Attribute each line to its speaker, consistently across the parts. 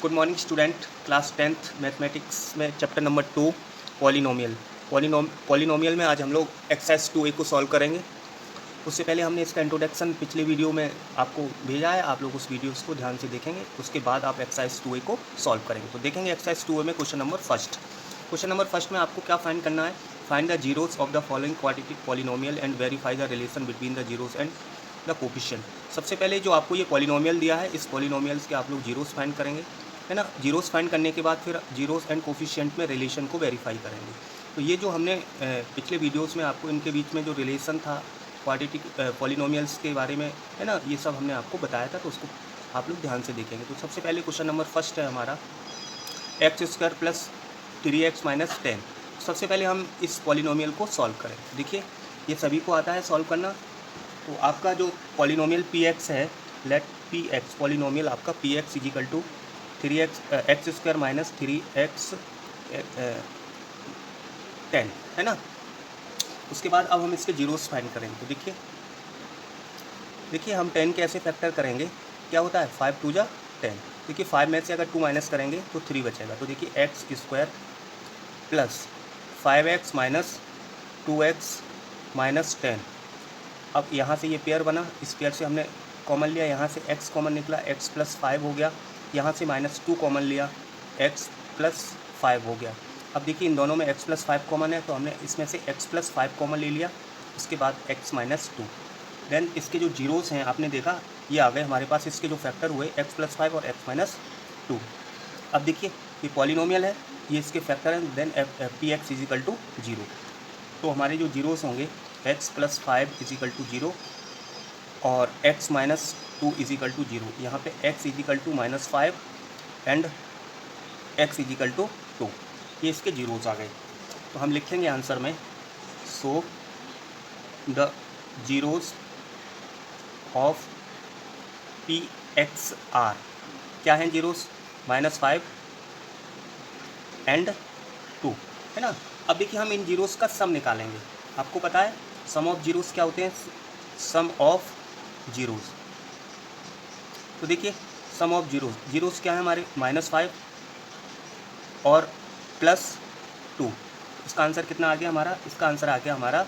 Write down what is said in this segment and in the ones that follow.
Speaker 1: Good morning student, class 10th mathematics में chapter number 2 polynomial. Polynomial में आज हम लोग एक्सरसाइज 2A को सॉल्व करेंगे। उससे पहले हमने इसका इंट्रोडक्शन पिछले वीडियो में आपको भेजा है, आप लोग उस वीडियोस को ध्यान से देखेंगे। उसके बाद आप एक्सरसाइज 2A को सॉल्व करेंगे। तो देखेंगे एक्सरसाइज 2A में क्वेश्चन नंबर फर्स्ट में आपको क्या फाइंड करना है। Find the zeros of the following quadratic polynomial and verify the relation between the zeros and the coefficient. सबसे पहले जो आपको ये पॉलिनोमियल दिया है, इस पॉलिनोमियल्स के आप लोग जीरोस फाइंड करेंगे, है ना। जीरोस फाइंड करने के बाद फिर जीरोस एंड कोफिशिएंट में रिलेशन को वेरीफाई करेंगे। तो ये जो हमने पिछले वीडियोस में आपको इनके बीच में जो रिलेशन था क्वाड्रेटिक पॉलिनोमियल्स के बारे में, है ना, ये सब हमने आपको बताया था, तो उसको आप लोग ध्यान से देखेंगे। तो सबसे पहले क्वेश्चन नंबर फर्स्ट है हमारा x² + 3x - 10। सबसे पहले हम इस पॉलिनोमियल को सॉल्व करें। देखिए ये सभी को आता है सॉल्व करना। तो आपका जो पॉलिनोमियल px है, लेट px पॉलिनोमियल आपका px = 3x x² - 3x 10, है ना। उसके बाद अब हम इसके जीरोस फाइंड करेंगे। तो देखिए हम 10 कैसे फैक्टर करेंगे, क्या होता है 5 2 जा 10। देखिए 5 में से अगर 2 माइनस करेंगे तो 3 बचेगा। तो देखिए x² + 5x - 2x - 10। अब यहाँ से ये पेयर बना, इस पेयर से हमने कॉमन लिया, यहाँ से x कॉमन निकला, x + 5 हो गया। यहाँ से -2 कॉमन लिया, x + 5 हो गया। अब देखिए इन दोनों में x + 5 कॉमन है, तो हमने इसमें से x + 5 कॉमन ले लिया। उसके बाद x - 2। देन इसके जो जीरोस हैं आपने देखा ये आ गए हमारे पास, इसके जो फैक्टर हुए x + 5 और x - 2। अब देखिए ये पॉलिनोमियल है, ये इसके फैक्टर हैं। Then px = 0। तो हमारे जो जीरोस होंगे x + 5 = 0 और x - 2 = 0। यहाँ पे x = -5 एंड x = 2। ये इसके जीरोस आ गए। तो हम लिखेंगे आंसर में, so the zeros of px are, क्या हैं जीरोस, -5 एंड 2, है ना। अब देखिए हम इन जीरोस का सम निकालेंगे। आपको पता है सम ऑफ जीरोस क्या होते हैं, सम ऑफ जीरोस। तो देखिए सम ऑफ जीरोस क्या है हमारे, -5 और +2। इसका आंसर कितना आ गया हमारा, इसका आंसर आ गया हमारा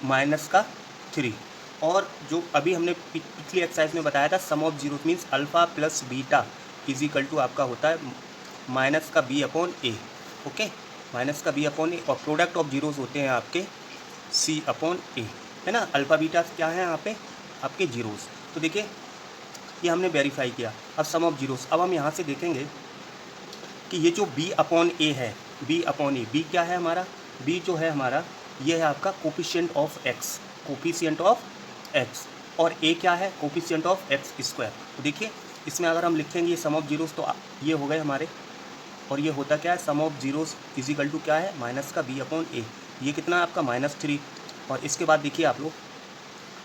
Speaker 1: -3। और जो अभी हमने पिछली एक्सरसाइज में बताया था, sum of zeroes means alpha + beta = आपका होता है -b/a। Okay, -b/a। और प्रोडक्ट ऑफ जीरोस होते हैं आपके c/a, है ना। अल्फ़ा बीटा क्या है यहाँ पे, आपके जीरोस। तो देखिए ये हमने वेरीफाई किया। अब सम ऑफ जीरोस, अब हम यहाँ से देखेंगे कि ये जो b/a है, b/a, b क्या है हमारा, b जो है हमारा ये है आपका कोफिशिएंट ऑफ x, और a क्या है, कोफिशिएंट ऑफ x²। तो देखिए इसमें अगर हम लिखेंगे ये सम ऑफ जीरोस, तो ये हो गए हमारे, और ये होता क्या है, सम ऑफ जीरोस = क्या है, -b/a। ये कितना है आपका -3। और इसके बाद देखिए आप लोग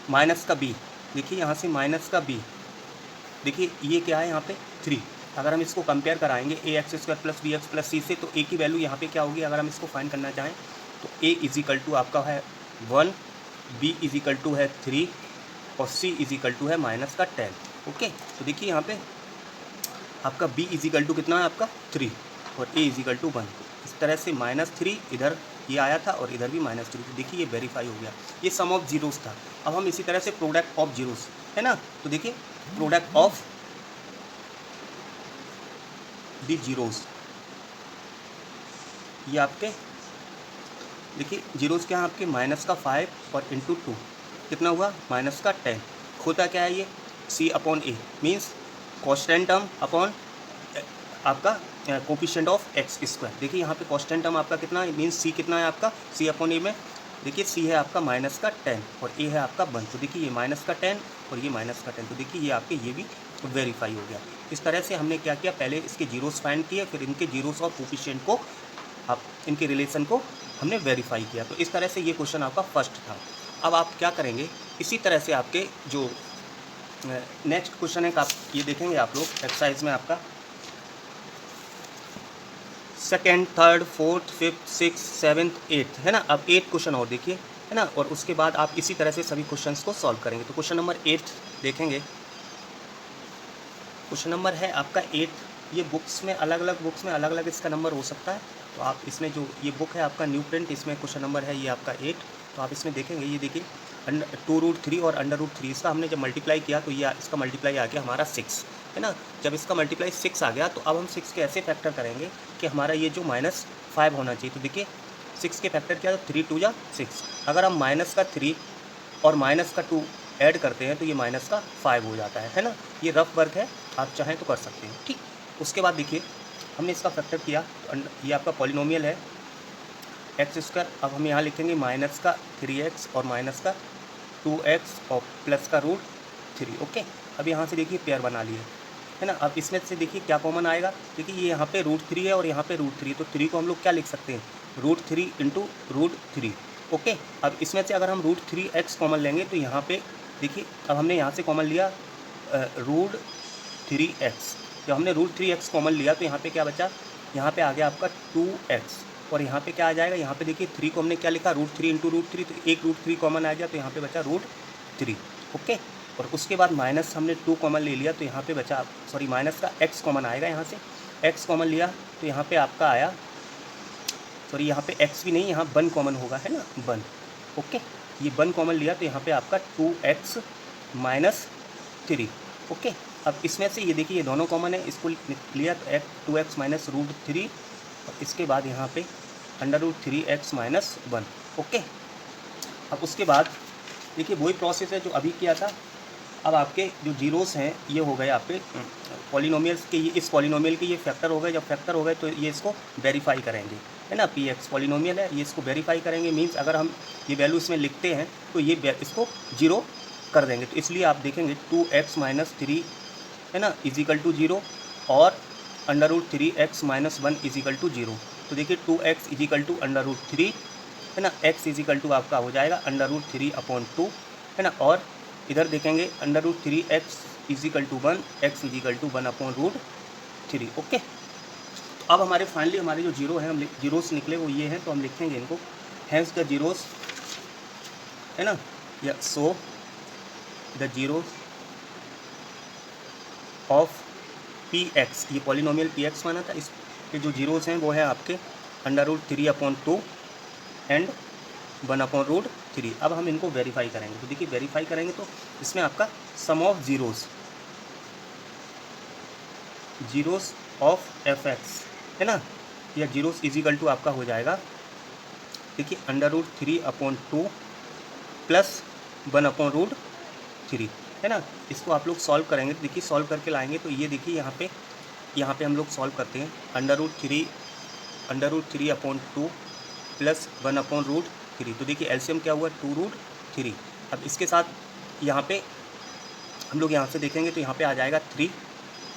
Speaker 1: -b, देखिए यहाँ से -b, देखिए ये क्या है यहाँ पे 3। अगर हम इसको कंपेयर कराएंगे ax² + bx + c से, तो a की वैल्यू यहाँ पे क्या होगी, अगर हम इसको फाइंड करना चाहें तो a = आपका है 1, b = है 3 और c = है -10। ओके, तो देखिए यहाँ पे आपका b = कितना है आपका 3 और a = 1। इस तरह से -3 इधर ये आया था और इधर भी -3। तो देखिए ये वेरीफाई हो गया, ये सम ऑफ जीरोस था। अब हम इसी तरह से प्रोडक्ट ऑफ जीरोस, है ना। तो देखिए प्रोडक्ट ऑफ दी जीरोस, ये आपके देखिए जीरोस क्या है आपके, -5 और × 2 कितना हुआ, -10। होता क्या है ये, c/a means constant term upon आपका कोफिशिएंट ऑफ x²। देखिए यहाँ पे कांस्टेंट टर्म आपका कितना है, मीन्स c कितना है आपका, c/a में देखिए c है आपका -10 और a है आपका 1। तो देखिए ये -10 और ये -10। तो देखिए ये आपके ये भी वेरीफाई हो गया। इस तरह से हमने क्या किया, पहले इसके जीरोस फाइंड किए, फिर इनके जीरोस और कोफिशिएंट को, आप इनके रिलेशन को हमने वेरीफाई किया। तो इस तरह से ये क्वेश्चन आपका फर्स्ट था। अब आप क्या करेंगे, इसी तरह से आपके जो नेक्स्ट क्वेश्चन है, आप ये देखेंगे आप लोग एक्सरसाइज में आपका 2nd, 3rd, 4th, 5th, 6th, 7th, 8th, है ना। अब 8 क्वेश्चन और देखिए, है ना, और उसके बाद आप इसी तरह से सभी क्वेश्चंस को सॉल्व करेंगे। तो क्वेश्चन नंबर 8 देखेंगे। क्वेश्चन नंबर है आपका 8। ये बुक्स में अलग अलग बुक्स में अलग अलग इसका नंबर हो सकता है, तो आप इसमें जो ये बुक है आपका न्यू प्रिंट, इसमें क्वेश्चन नंबर है ये आपका 8। तो आप इसमें देखेंगे, ये देखिए 2√3 और √3 इसका हमने जब मल्टीप्लाई किया तो ये इसका मल्टीप्लाई आ गया हमारा 6, है ना। जब इसका मल्टीप्लाई 6 आ गया तो अब हम 6 के ऐसे फैक्टर करेंगे कि हमारा ये जो -5 होना चाहिए। तो देखिए 6 के फैक्टर क्या है, 3 2 जा 6। अगर हम माइनस का 3 और माइनस का 2 ऐड करते हैं तो ये -5 हो जाता है ना। ये रफ वर्क है, आप चाहें तो कर सकते हैं, ठीक। उसके बाद देखिए हमने इसका फैक्टर किया तो ये आपका पॉलिनोमियल है x²। अब हम यहाँ लिखेंगे माइनस का 3x और माइनस का 2x और प्लस का √3। ओके, अब यहाँ से देखिए पेयर बना लिए, है ना। अब इसमें से देखिए क्या कॉमन आएगा, देखिए ये यहाँ पे √3 है और यहाँ पे √3, तो 3 को हम लोग क्या लिख सकते हैं, √3 × √3। ओके, अब इसमें से अगर हम √3x कॉमन लेंगे तो यहाँ पे देखिए, अब हमने यहाँ से कॉमन लिया √3x। जब हमने √3x कॉमन लिया तो यहाँ पे क्या बचा, यहाँ पे आ गया आपका 2x और यहाँ पे क्या आ जाएगा, यहाँ पे देखिए 3 को हमने क्या लिखा, √3 × √3, तो एक √3 कॉमन आ गया तो यहाँ पे बचा √3। ओके, और उसके बाद माइनस हमने 2 कॉमन ले लिया तो यहाँ पे बचा, सॉरी माइनस का x कॉमन आएगा, यहाँ से x कॉमन लिया तो यहाँ पे आपका आया, सॉरी यहाँ पे x भी नहीं, यहाँ 1 कॉमन होगा, है ना, 1। ओके, ये 1 कॉमन लिया तो यहाँ पे आपका 2x - 3। ओके, अब इसमें से ये देखिए ये दोनों कॉमन है, इसको लिया तो 2x - √3 और इसके बाद यहाँ पे √3x - 1। ओके, अब उसके बाद देखिए वही प्रोसेस है जो अभी किया था। अब आपके जो जीरोस हैं ये हो गए आपके पॉलिनोमियल्स के, ये इस पॉलिनोमियल के ये फैक्टर हो गए। जब फैक्टर हो गए तो ये इसको वेरीफाई करेंगे, है ना। px पॉलिनोमियल है, ये इसको वेरीफाई करेंगे, मींस अगर हम ये वैल्यू इसमें लिखते हैं तो ये इसको 0 कर देंगे। तो इसलिए आप देखेंगे 2x - 3, है ना, = 0 और √3x - 1 = 0। तो देखिए 2x = √3, है ना, x = आपका हो जाएगा √3/2, है ना। और इधर देखेंगे √3x = 1, x = 1/√3। ओके, तो अब हमारे फाइनली हमारे जो जीरो हैं, हम जीरोस निकले वो ये हैं, तो हम लिखेंगे इनको हैंस द जीरोस, है ना, या so the zero of px, ये पॉलिनोमियल px माना था, इसके जो जीरोस हैं वो हैं आपके √3/2 एंड 1/√3। अब हम इनको वेरीफाई करेंगे, तो देखिए वेरीफाई करेंगे तो इसमें आपका सम ऑफ जीरोस ऑफ fx, है ना, या जीरोस = आपका हो जाएगा, देखिए √3/2 प्लस 1/√3, है ना। इसको आप लोग सॉल्व करेंगे तो देखिए सॉल्व करके लाएंगे तो ये देखिए यहाँ पे हम लोग सॉल्व करते हैं √3/2 प्लस 1/√3। तो देखिए एलसीएम क्या हुआ, 2√3। अब इसके साथ यहाँ पे हम लोग यहाँ से देखेंगे तो यहाँ पे आ जाएगा 3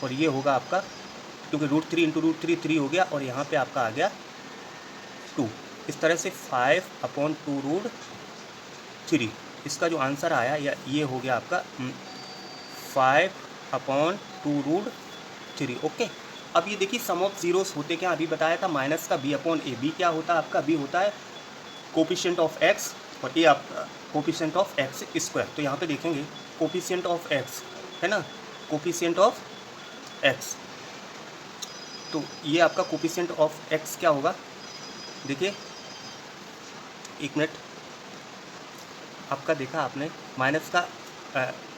Speaker 1: और ये होगा आपका, क्योंकि √3 × √3 3 हो गया और यहाँ पे आपका आ गया 2। इस तरह से 5/2√3 इसका जो आंसर आया या ये हो गया आपका 5/2√3। ओके, अब ये देखिए सम ऑफ जीरोस होते क्या, अभी बताया था माइनस का b/a। b क्या होता है आपका, b होता है कोफिशिएंट ऑफ x और a आपका कोफिशिएंट ऑफ x²। तो यहाँ पे देखेंगे कोफिशिएंट ऑफ x, है ना, कोफिशिएंट ऑफ x, तो ये आपका कोफिशिएंट ऑफ x क्या होगा, देखिए एक मिनट, आपका देखा आपने माइनस का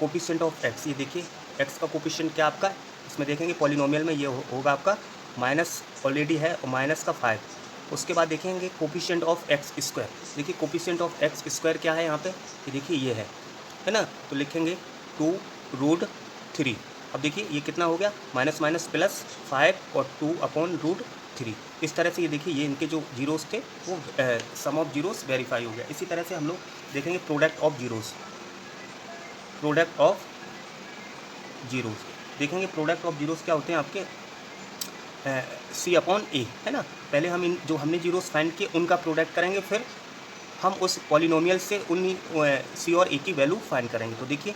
Speaker 1: कोफिशिएंट ऑफ x, ये देखिए x का कोफिशिएंट क्या आपका, इसमें देखेंगे पॉलिनोमियल में ये होगा आपका माइनस ऑलरेडी है और माइनस का 5। उसके बाद देखेंगे कोफिशिएंट ऑफ x², देखिए कोफिशिएंट ऑफ x² क्या है यहाँ पे, ये देखिए ये है ना, तो लिखेंगे 2√3। अब देखिए ये कितना हो गया, माइनस माइनस प्लस 5 और 2/√3। इस तरह से ये देखिए ये इनके जो जीरोस थे वो सम ऑफ जीरोस वेरीफाई हो गया। इसी तरह से हम लोग देखेंगे प्रोडक्ट ऑफ जीरोस, देखेंगे प्रोडक्ट ऑफ जीरोस क्या होते हैं आपके, C/A, है ना। पहले हम इन जो हमने जीरोस फाइंड किए उनका प्रोडक्ट करेंगे, फिर हम उस पॉलिनोमियल से उन C और A की वैल्यू फाइंड करेंगे। तो देखिए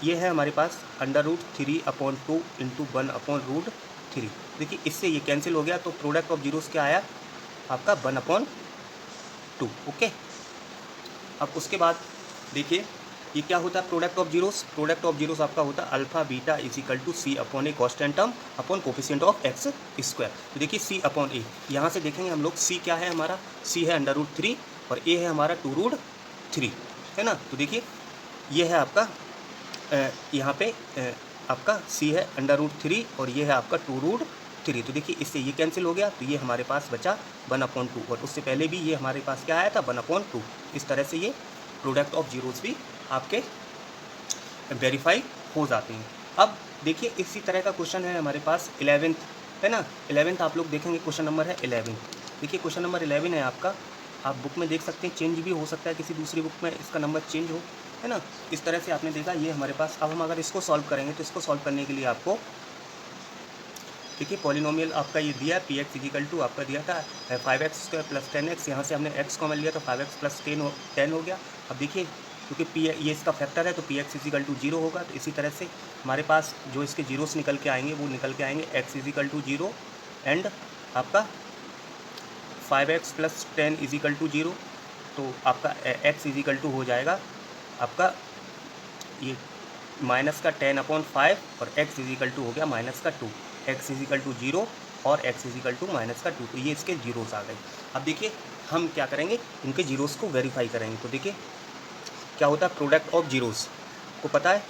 Speaker 1: ये है हमारे पास √3/2 × 1/√3। देखिए इससे ये कैंसिल हो गया, तो प्रोडक्ट ऑफ जीरोस क्या आया आपका 1/2। ओके, अब उसके बाद देखिए ये क्या होता है product of zeros? Product of zeros आपका होता है alpha beta is equal to c upon a constant term upon coefficient of x square. तो देखिए सी अपॉन ए, यहाँ से देखेंगे हम लोग सी क्या है हमारा, सी है √3 और ए है हमारा 2√3, है ना। तो देखिए ये है आपका यहाँ पे आपका सी है √3 और ये है आपका 2√3। तो देखिए इससे ये कैंसिल हो गया, तो ये हमारे पास बचा 1/2 और उससे पहले भी ये हमारे पास क्या आया था 1/2। इस तरह से ये प्रोडक्ट ऑफ जीरोस भी आपके वेरीफाई हो जाते हैं। अब देखिए इसी तरह का क्वेश्चन है हमारे पास 11th, है ना। 11th आप लोग देखेंगे क्वेश्चन नंबर है 11। देखिए क्वेश्चन नंबर 11 है आपका, आप बुक में देख सकते हैं, चेंज भी हो सकता है किसी दूसरी बुक में इसका नंबर चेंज हो, है ना। इस तरह से आपने देखा ये हमारे पास। अब हम अगर इसको सॉल्व करेंगे तो इसको सॉल्व करने के लिए आपको देखिए पॉलिनोमियल आपका ये दिया पी एक्स इजिकल टू आपका दिया था 5x² + 10x, यहाँ से हमने x कॉमन लिया तो 5x + 10 हो गया। अब देखिए क्योंकि पी ये इसका फैक्टर है तो पी एक्स इजिकल टू 0 होगा। तो इसी तरह से हमारे पास जो इसके जीरोस निकल के आएंगे वो निकल के आएंगे x इजिकल टू 0 एंड आपका 5x + 10 इजिकल टू 0। तो आपका x इजिकल टू हो जाएगा आपका ये माइनस का 10/5 और x इजिकल टू हो गया माइनस का 2, x इजिकल टू 0 और x इजिकल टू माइनस का 2। तो ये इसके जीरोस आ गए। अब देखिए हम क्या करेंगे, इनके जीरोस को वेरीफाई करेंगे। तो देखिए क्या होता है प्रोडक्ट ऑफ जीरोस, को पता है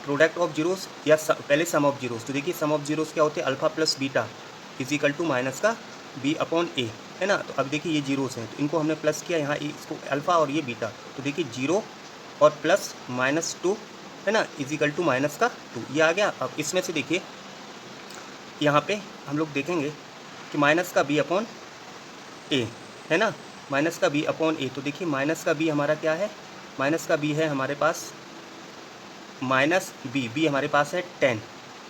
Speaker 1: प्रोडक्ट ऑफ जीरोस या पहले सम ऑफ जीरोस। तो देखिए सम ऑफ जीरोस क्या होते हैं, alpha plus beta equal to minus का b/a, है ना। तो अब देखिए ये जीरोस हैं तो इनको हमने प्लस किया, यहाँ इसको अल्फ़ा और ये बीटा। तो देखिए 0 और प्लस -2, है ना, इजिकल टू माइनस का 2, ये आ गया। अब इसमें से देखिए यहाँ पे हम लोग देखेंगे कि माइनस का b/a, है ना, माइनस का b/a। तो देखिए माइनस का b हमारा क्या है, माइनस का b है हमारे पास -b हमारे पास है 10,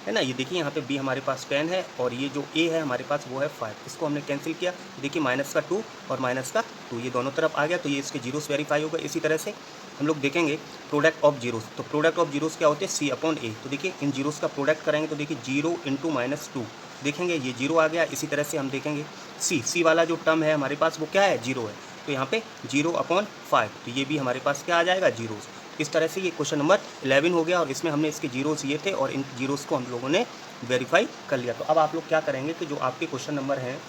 Speaker 1: है ना। ये देखिए यहाँ पे b हमारे पास 10 है और ये जो a है हमारे पास वो है 5। इसको हमने कैंसिल किया, देखिए माइनस का 2 और माइनस का 2 ये दोनों तरफ आ गया। तो ये इसके जीरोस वेरीफाई होगा। इसी तरह से हम लोग देखेंगे प्रोडक्ट ऑफ जीरोस। तो प्रोडक्ट ऑफ जीरोस क्या होते हैं, c/a। तो देखिए इन जीरोस का प्रोडक्ट करेंगे तो देखिए 0 × -2, देखेंगे ये 0 आ गया। इसी तरह से हम देखेंगे सी वाला जो टर्म है हमारे पास वो क्या है, 0 है। तो यहाँ पे 0/5, तो ये भी हमारे पास क्या आ जाएगा, जीरोस। इस तरह से ये क्वेश्चन नंबर 11 हो गया और इसमें हमने इसके जीरोस ये थे और इन जीरोस को हम लोगों ने वेरीफाई कर लिया। तो अब आप लोग क्या करेंगे कि जो आपके क्वेश्चन नंबर हैं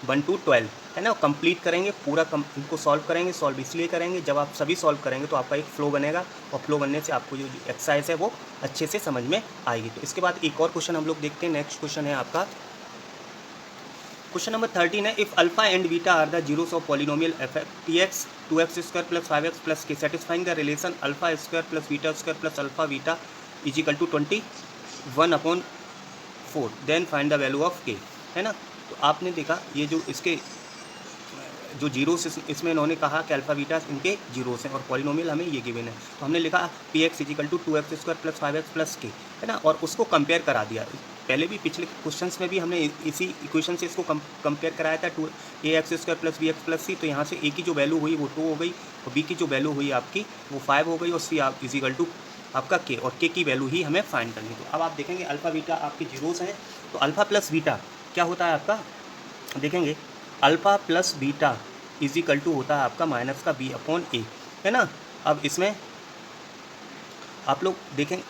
Speaker 1: 1 to 12, है ना, कंप्लीट करेंगे पूरा, इनको सॉल्व करेंगे। सॉल्व इसलिए करेंगे जब आप सभी सॉल्व करेंगे तो आपका एक फ्लो बनेगा और फ्लो बनने से आपको जो एक्सरसाइज है वो अच्छे से समझ में आएगी। तो इसके बाद एक और क्वेश्चन हम लोग देखते हैं। नेक्स्ट क्वेश्चन है आपका क्वेश्चन नंबर 13 है, if alpha and beta are the zeros of polynomial f(x) 2x² + 5x + k satisfying the relation alpha square + beta square + alpha beta equal to 21/4 then find the value of k, है ना। तो आपने देखा ये जो इसके जो जीरोस इसमें इन्होंने कहा कि अल्फा बीटा इनके जीरोस हैं और पॉलिनोमियल हमें ये गिवन है। तो हमने लिखा px is equal to 2x² + 5x + k, है ना, और उसको कंपेयर करा दिया। पहले भी पिछले क्वेश्चंस में भी हमने इसी इक्वेशन से इसको कंपेयर कराया था, 2ax² + bx + c। तो यहाँ से a की जो वैल्यू हुई वो 2 हो गई और b की जो वैल्यू हुई आपकी वो 5 हो गई और c इजिकल टू आपका k, और k की वैल्यू ही हमें फाइंड करनी। तो अब आप देखेंगे अल्फा बीटा आपके जीरोस हैं। तो अल्फा प्लस बीटा क्या होता है आपका, देखेंगे alpha plus beta equal to होता है आपका माइनस का b/a, है ना। अब इसमें आप लोग देखेंगे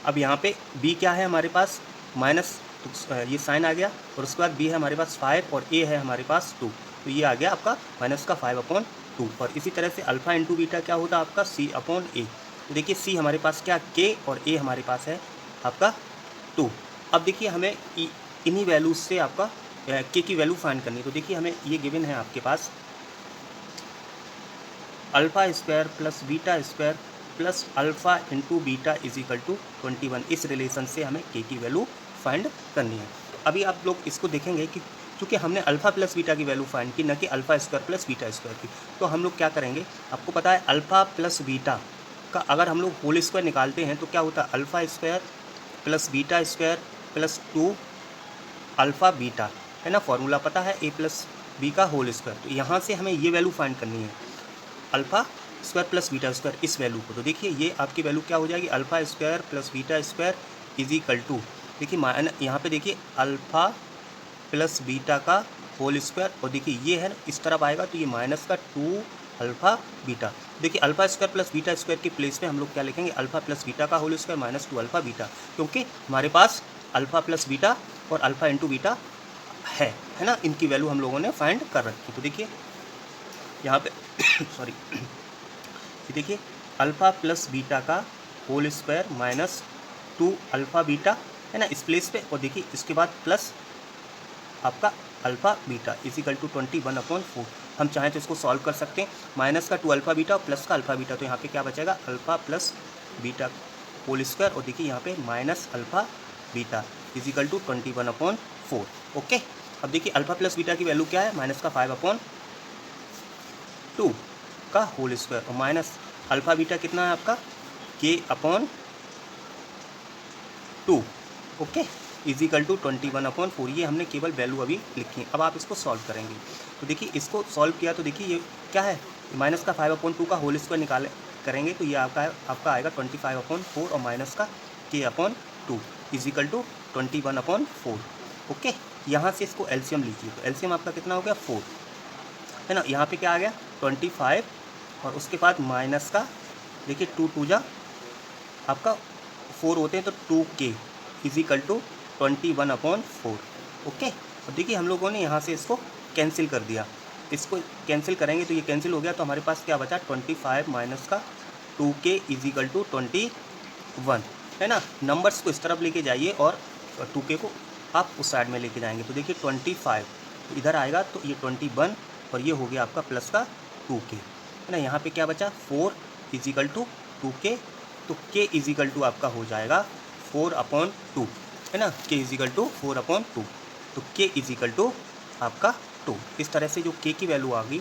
Speaker 1: अब यहाँ पे b क्या है हमारे पास माइनस, तो ये साइन आ गया और उसके बाद b है हमारे पास 5 और a है हमारे पास 2। तो ये आ गया आपका माइनस का 5/2। और इसी तरह से अल्फा इंटू बीटा क्या होता है आपका c/a। तो देखिए c हमारे पास क्या k और a हमारे पास है आपका 2। अब देखिए हमें इन्हीं वैल्यूज से आपका k की वैल्यू फाइंड करनी। तो देखिए हमें ये गिवन है आपके पास alpha square plus beta square plus alpha into beta equal to 21। इस रिलेशन से हमें k की वैल्यू फाइंड करनी है। तो अभी आप लोग इसको देखेंगे कि चूँकि हमने अल्फ़ा प्लस बीटा की वैल्यू फाइंड की, न कि alpha square plus beta square की, तो हम लोग क्या करेंगे, आपको पता है अल्फ़ा प्लस बीटा का अगर हम लोग होल स्क्वायर निकालते हैं तो क्या होता है, alpha square plus beta square plus 2 alpha beta, है ना। फॉर्मूला पता है a प्लस b का होल स्क्वायर। तो यहाँ से हमें ये वैल्यू फाइंड करनी है alpha square plus beta square, इस वैल्यू को। तो देखिए ये आपकी वैल्यू क्या हो जाएगी, alpha square plus beta square equal to, देखिए यहाँ पे देखिए अल्फ़ा प्लस बीटा का होल स्क्वायर और देखिए ये है इस तरफ आएगा तो ये माइनस का 2 अल्फ़ा बीटा। देखिए alpha square plus beta square की प्लेस पे हम लोग क्या लिखेंगे, अल्फा प्लस बीटा का whole square minus 2 alpha beta, क्योंकि हमारे पास अल्फा प्लस बीटा और अल्फा इंटू बीटा है ना, इनकी वैल्यू हम लोगों ने फाइंड कर रखी। तो देखिए यहाँ पे सॉरी, देखिए अल्फा प्लस बीटा का whole square minus 2 alpha beta है ना इस प्लेस पे, और देखिए इसके बाद प्लस आपका अल्फा बीटा इजिकल टू 21/4। हम चाहें तो इसको सॉल्व कर सकते हैं, माइनस का 2 अल्फा बीटा और प्लस का अल्फा बीटा, तो यहाँ पे क्या बचेगा, alpha plus beta whole square, और देखिए यहाँ पे minus alpha beta equal to 21/4। Okay, अब देखिए अल्फा प्लस बीटा की वैल्यू क्या है, माइनस का 5/2 का होल स्क्वायर, और माइनस अल्फा बीटा कितना है आपका k/2। Okay, equal to 21/4। ये हमने केवल वैल्यू अभी लिखी है। अब आप इसको सॉल्व करेंगे, तो देखिए इसको सॉल्व किया तो देखिए ये क्या है, माइनस का 5/2 का होल स्क्वायर निकाले करेंगे तो ये आपका आएगा 25/4 और माइनस का k/2 इजिकल टू 21/4। ओके, यहाँ से इसको एलसीएम लीजिए, तो एलसीएम आपका कितना हो गया 4 है ना, यहाँ पे क्या आ गया 25 और उसके बाद माइनस का देखिए 2 2 जा आपका 4 होते हैं तो 2k इजिकल टू 21/4। ओके, अब देखिए हम लोगों ने यहाँ से इसको कैंसिल कर दिया, इसको कैंसिल करेंगे तो ये कैंसिल हो गया, तो हमारे पास क्या बचा 25 माइनस का 2k इजिकल टू 21 है ना। नंबर्स को इस तरफ लेके जाइए और 2k को आप उस साइड में लेके जाएंगे, तो देखिए 25 इधर आएगा तो ये 21 और ये हो गया आपका प्लस का 2k है ना। यहाँ पे क्या बचा 4 इजिकल टू 2k, तो k इजिकल टू आपका हो जाएगा 4/2 है ना, k इजिकल टू 4/2, तो k इजिकल टू आपका 2। इस तरह से जो k की वैल्यू आ गई